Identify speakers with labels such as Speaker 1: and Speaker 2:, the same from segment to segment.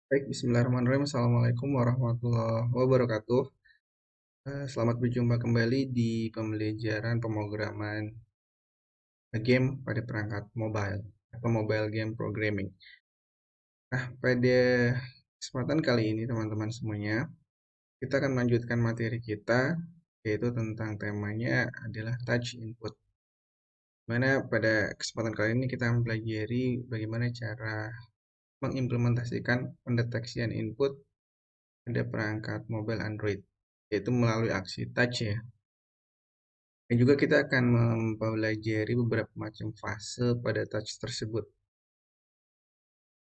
Speaker 1: Baik, bismillahirrahmanirrahim. Assalamualaikum warahmatullahi wabarakatuh. Selamat berjumpa kembali di pembelajaran pemrograman game pada perangkat mobile atau mobile game programming. Nah, pada kesempatan kali ini teman-teman semuanya, kita akan melanjutkan materi kita, yaitu tentang temanya adalah touch input. Mana pada kesempatan kali ini kita mempelajari bagaimana cara mengimplementasikan pendeteksian input pada perangkat mobile Android, yaitu melalui aksi touch ya. Dan juga kita akan mempelajari beberapa macam fase pada touch tersebut.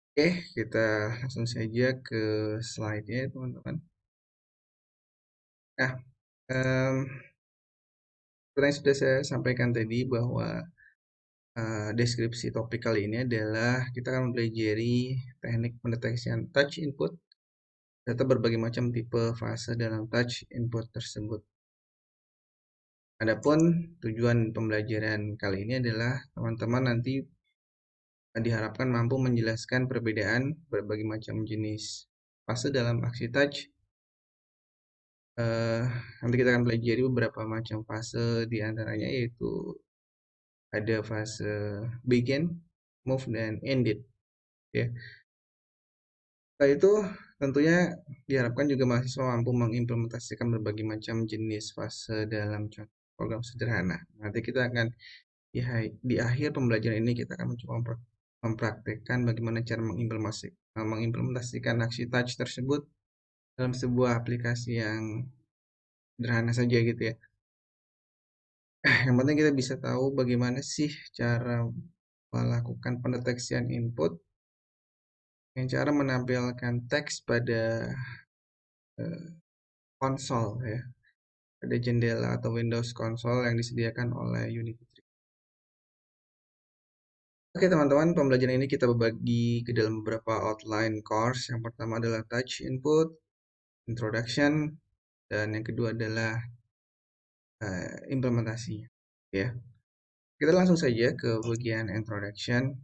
Speaker 1: Oke, kita langsung saja ke slide-nya teman-teman. Nah, seperti yang sudah saya sampaikan tadi bahwa deskripsi topik kali ini adalah kita akan mempelajari teknik pendeteksian touch input serta berbagai macam tipe fase dalam touch input tersebut. Adapun tujuan pembelajaran kali ini adalah teman-teman nanti diharapkan mampu menjelaskan perbedaan berbagai macam jenis fase dalam aksi touch. Eh, Nanti kita akan pelajari beberapa macam fase di antaranya yaitu ada fase begin, move, dan ended. Ya. Setelah itu tentunya diharapkan juga mahasiswa mampu mengimplementasikan berbagai macam jenis fase dalam contoh program sederhana. Nanti kita akan di akhir pembelajaran ini kita akan mencoba mempraktekkan bagaimana cara mengimplementasikan aksi touch tersebut dalam sebuah aplikasi yang sederhana saja gitu ya. Yang penting kita bisa tahu bagaimana sih cara melakukan pendeteksian input, yang cara menampilkan teks pada konsol ya, pada jendela atau Windows konsol yang disediakan oleh Unity 3. Oke teman-teman, pembelajaran ini kita berbagi ke dalam beberapa outline course. Yang pertama adalah touch input, introduction, dan yang kedua adalah implementasinya. Ya, kita langsung saja ke bagian introduction.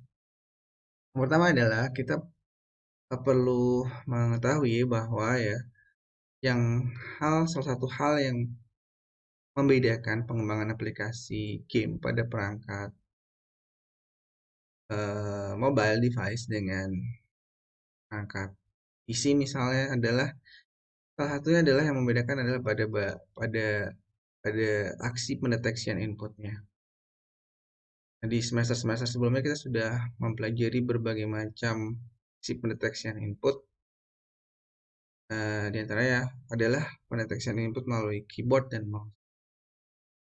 Speaker 1: Yang pertama adalah kita perlu mengetahui bahwa ya, salah satu hal yang membedakan pengembangan aplikasi game pada perangkat mobile device dengan perangkat PC misalnya adalah salah satunya adalah yang membedakan adalah pada pada aksi pendeteksian inputnya. Nah, di semester-semester sebelumnya kita sudah mempelajari berbagai macam aksi pendeteksian input. Di antaranya adalah pendeteksian input melalui keyboard dan mouse.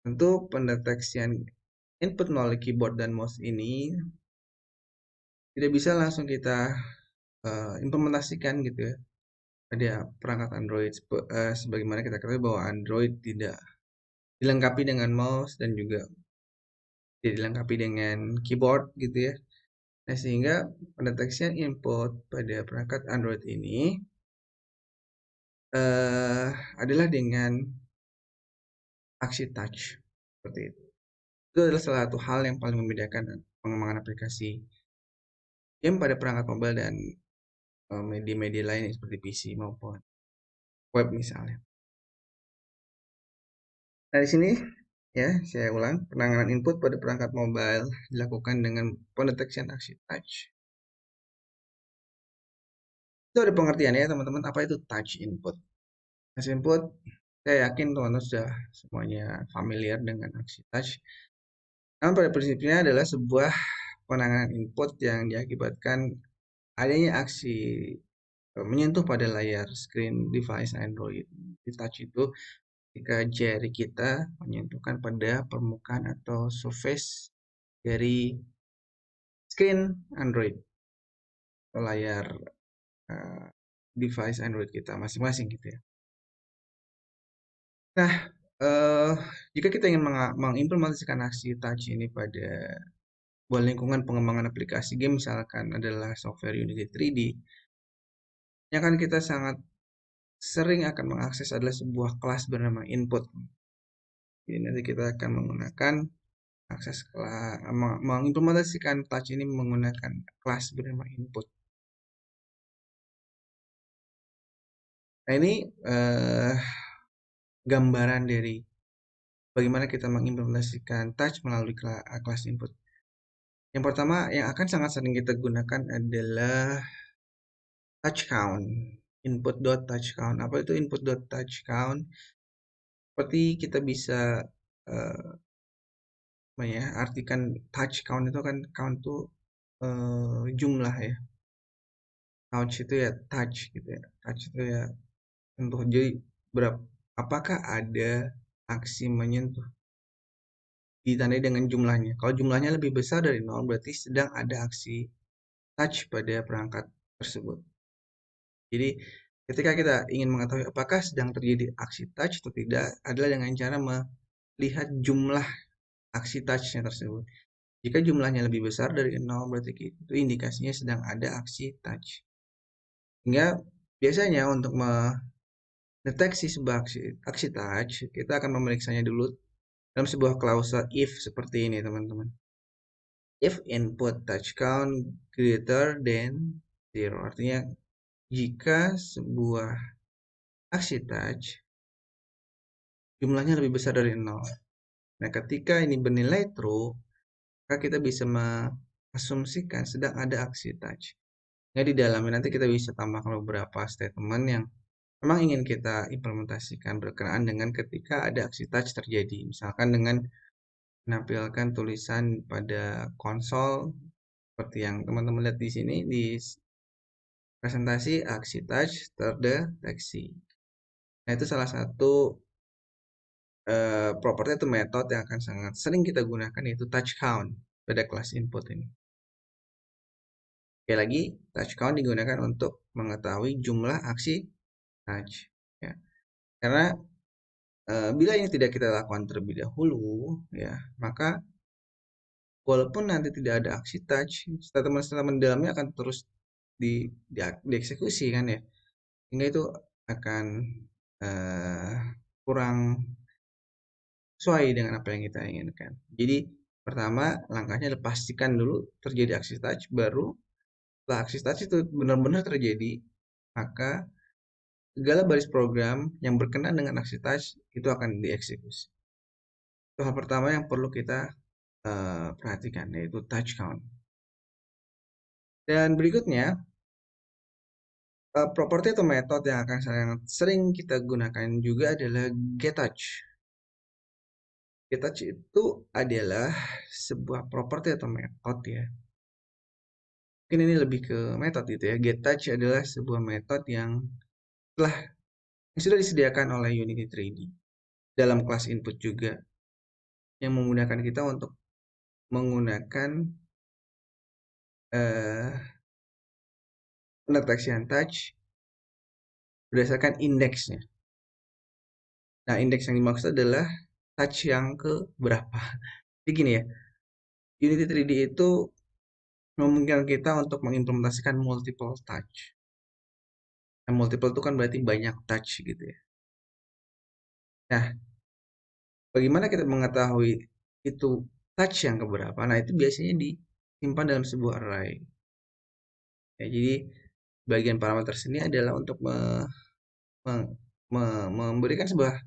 Speaker 1: Tentu pendeteksian input melalui keyboard dan mouse ini tidak bisa langsung kita implementasikan gitu ya pada perangkat Android. Sebagaimana kita ketahui bahwa Android tidak dilengkapi dengan mouse dan juga tidak dilengkapi dengan keyboard gitu ya. Nah, sehingga pendeteksian input pada perangkat Android ini adalah dengan aksi touch seperti itu. Itu adalah salah satu hal yang paling membedakan pengembangan aplikasi game pada perangkat mobile dan media-media lain seperti PC maupun web misalnya. Nah, di sini ya, saya ulang, penanganan input pada perangkat mobile dilakukan dengan pendeteksian aksi touch. Itu ada pengertiannya ya teman-teman, apa itu touch input? Touch input, saya yakin teman-teman sudah semuanya familiar dengan aksi touch. Namun pada prinsipnya adalah sebuah penanganan input yang diakibatkan adanya aksi menyentuh pada layar screen device Android. Di touch itu ketika jari kita menyentuhkan pada permukaan atau surface dari screen Android atau layar uh, device Android kita masing-masing gitu ya. Nah, uh, jika kita ingin mengimplementasikan aksi touch ini pada sebuah lingkungan pengembangan aplikasi game misalkan adalah software Unity 3D, yang akan kita sangat sering akan mengakses adalah sebuah kelas bernama input. Jadi nanti kita akan menggunakan akses kelas, mengimplementasikan touch ini menggunakan kelas bernama input. Nah, ini gambaran dari bagaimana kita mengimplementasikan touch melalui kelas input. Yang pertama yang akan sangat sering kita gunakan adalah touch count. Input.touch count. Apa itu input.touch count? Seperti kita bisa apa ya, artikan touch count itu kan count itu jumlah ya. Touch itu ya touch gitu ya. Touch itu ya sentuh. Jadi berapa apakah ada aksi menyentuh ditandai dengan jumlahnya. Kalau jumlahnya lebih besar dari 0 berarti sedang ada aksi touch pada perangkat tersebut. Jadi ketika kita ingin mengetahui apakah sedang terjadi aksi touch atau tidak adalah dengan cara melihat jumlah aksi touch-nya tersebut. Jika jumlahnya lebih besar dari 0 berarti itu indikasinya sedang ada aksi touch. Sehingga biasanya untuk mendeteksi sebuah aksi touch, kita akan memeriksanya dulu dalam sebuah klausa if seperti ini, teman-teman. If input touch count greater than 0, artinya jika sebuah aksi touch jumlahnya lebih besar dari 0. Nah, ketika ini bernilai true, maka kita bisa mengasumsikan sedang ada aksi touch. Nah, di dalamnya nanti kita bisa tambahkan beberapa statement yang memang ingin kita implementasikan berkenaan dengan ketika ada aksi touch terjadi. Misalkan dengan menampilkan tulisan pada konsol seperti yang teman-teman lihat di sini di presentasi aksi touch terdeteksi. Nah, itu salah satu properti atau metode yang akan sangat sering kita gunakan yaitu touch count pada kelas input ini. Sekali lagi, touch count digunakan untuk mengetahui jumlah aksi touch. Ya. Karena bila ini tidak kita lakukan terlebih dahulu, ya maka walaupun nanti tidak ada aksi touch, statement-statement dalamnya akan terus dieksekusi kan ya, sehingga itu akan uh, kurang sesuai dengan apa yang kita inginkan. Jadi pertama langkahnya adalah pastikan dulu terjadi aksi touch, baru setelah aksi touch itu benar-benar terjadi, maka segala baris program yang berkenaan dengan aksi touch itu akan dieksekusi. Itu hal pertama yang perlu kita perhatikan, yaitu touch count. Dan berikutnya, properti atau metode yang akan sangat sering kita gunakan juga adalah getTouch. GetTouch itu adalah sebuah properti atau metode ya. Mungkin ini lebih ke metode gitu ya. GetTouch adalah sebuah metode yang sudah disediakan oleh Unity 3D dalam kelas input juga, yang memudahkan kita untuk menggunakan pendeteksian touch berdasarkan indeksnya. Nah, indeks yang dimaksud adalah touch yang ke berapa. Jadi gini ya, Unity 3D itu memungkinkan kita untuk mengimplementasikan multiple touch. Nah, multiple itu kan berarti banyak touch gitu ya. Nah, bagaimana kita mengetahui itu touch yang keberapa? Nah, itu biasanya disimpan dalam sebuah array. Ya, jadi bagian parameter sini adalah untuk memberikan sebuah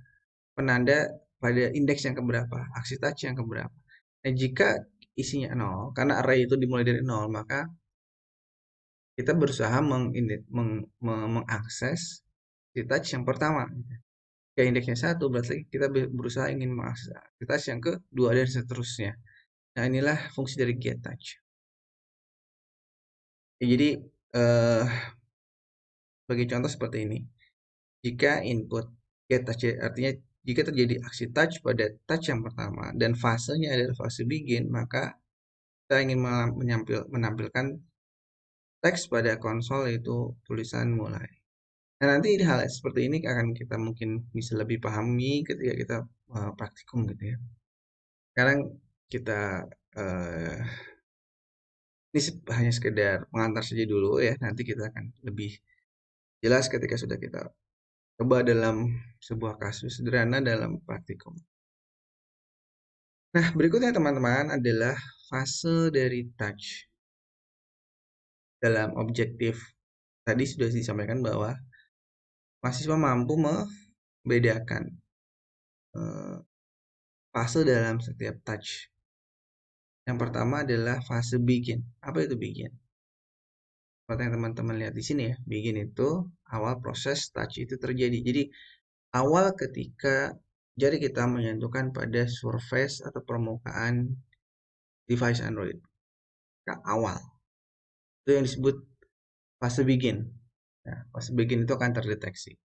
Speaker 1: penanda pada indeks yang keberapa, aksi touch yang keberapa. Nah, jika isinya 0, karena array itu dimulai dari 0, maka kita berusaha mengakses aksi touch yang pertama. Jika indeksnya 1, berarti kita berusaha ingin mengakses aksi touch yang kedua dan seterusnya. Nah, inilah fungsi dari getTouch. Ya, jadi, sebagai contoh seperti ini. Jika input getTouch artinya jika terjadi aksi touch pada touch yang pertama dan fasenya adalah fase begin, maka kita ingin menampilkan teks pada konsol yaitu tulisan mulai. Nah, nanti hal seperti ini akan kita mungkin bisa lebih pahami ketika kita praktikum gitu ya. Sekarang kita ini hanya sekedar pengantar saja dulu ya. Nanti kita akan lebih jelas ketika sudah kita coba dalam sebuah kasus sederhana dalam praktikum. Nah, berikutnya teman-teman adalah fase dari touch. Dalam objektif tadi sudah disampaikan bahwa mahasiswa mampu membedakan eh, fase dalam setiap touch. Yang pertama adalah fase begin. Apa itu begin? Seperti yang teman-teman lihat di sini ya, begin itu awal proses touch itu terjadi. Jadi awal ketika jari kita menyentuhkan pada surface atau permukaan device Android. Awal. Itu yang disebut fase begin. Nah, fase begin itu akan terdeteksi.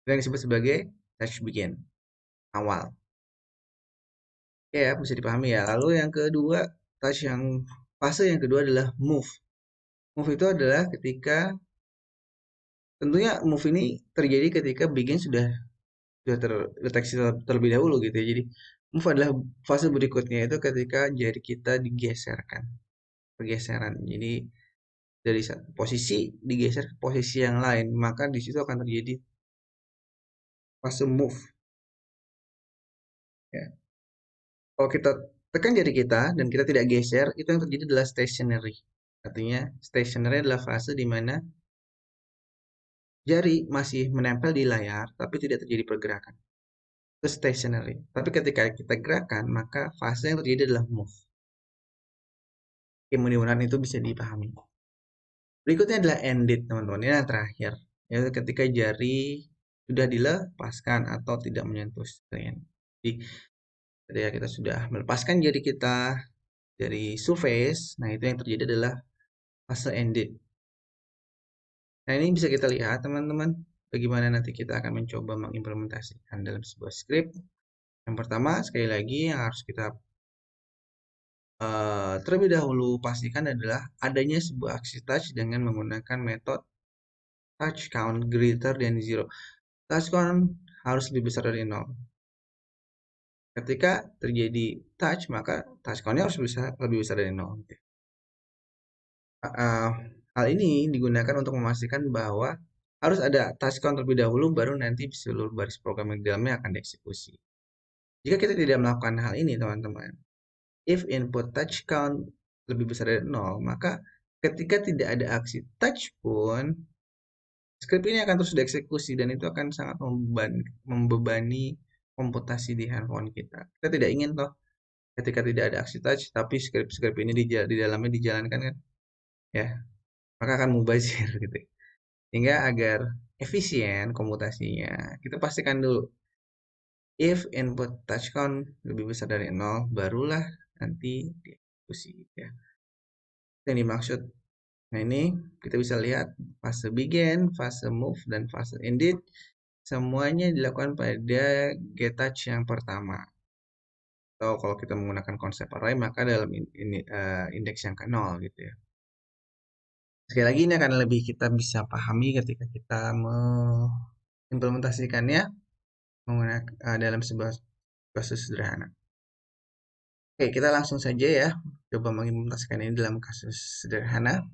Speaker 1: Itu yang disebut sebagai touch begin. Awal. Ya, bisa dipahami ya. Lalu yang kedua, touch yang fase yang kedua adalah move. Move itu adalah ketika tentunya move ini terjadi ketika begin sudah terdeteksi terlebih dahulu gitu ya. Jadi move adalah fase berikutnya itu ketika jari kita digeserkan, pergeseran. Jadi dari satu posisi digeser ke posisi yang lain, maka di situ akan terjadi fase move. Ya. Kalau kita tekan jari kita dan kita tidak geser, itu yang terjadi adalah stationary. Artinya stationary adalah fase di mana jari masih menempel di layar, tapi tidak terjadi pergerakan. Itu stationary. Tapi ketika kita gerakan, maka fase yang terjadi adalah move. Oke, mudah-mudahan itu bisa dipahami. Berikutnya adalah ended, teman-teman. Ini yang terakhir. Yaitu ketika jari sudah dilepaskan atau tidak menyentuh screen. Jadi, ketika kita sudah melepaskan jari kita dari surface, nah itu yang terjadi adalah fase ended. Nah, ini bisa kita lihat, teman-teman, bagaimana nanti kita akan mencoba mengimplementasikan dalam sebuah script. Yang pertama, sekali lagi yang harus kita terlebih dahulu pastikan adalah adanya sebuah aksi touch dengan menggunakan metode touch count greater than zero. Touch count harus lebih besar dari 0. Ketika terjadi touch, maka touch count-nya harus lebih besar dari 0. Hal ini digunakan untuk memastikan bahwa harus ada touch count terlebih dahulu, baru nanti seluruh baris program yang di dalamnya akan dieksekusi. Jika kita tidak melakukan hal ini, teman-teman, if input touch count lebih besar dari 0, maka ketika tidak ada aksi touch pun, script ini akan terus dieksekusi dan itu akan sangat membebani komputasi di handphone kita. Kita tidak ingin toh ketika tidak ada aksi touch, tapi script ini di dalamnya dijalankan kan, ya, maka akan mubazir gitu. Sehingga agar efisien komputasinya, kita pastikan dulu if input touch count lebih besar dari 0, barulah nanti dieksekusi ya. Yang dimaksud. Nah, ini kita bisa lihat fase begin, fase move, dan fase ended. Semuanya dilakukan pada getTouch yang pertama. Atau kalau kita menggunakan konsep array, maka dalam indeks yang ke-0 gitu ya. Sekali lagi ini akan lebih kita bisa pahami ketika kita mengimplementasikannya menggunakan dalam sebuah kasus sederhana. Oke, kita langsung saja ya coba mengimplementasikan ini dalam kasus sederhana.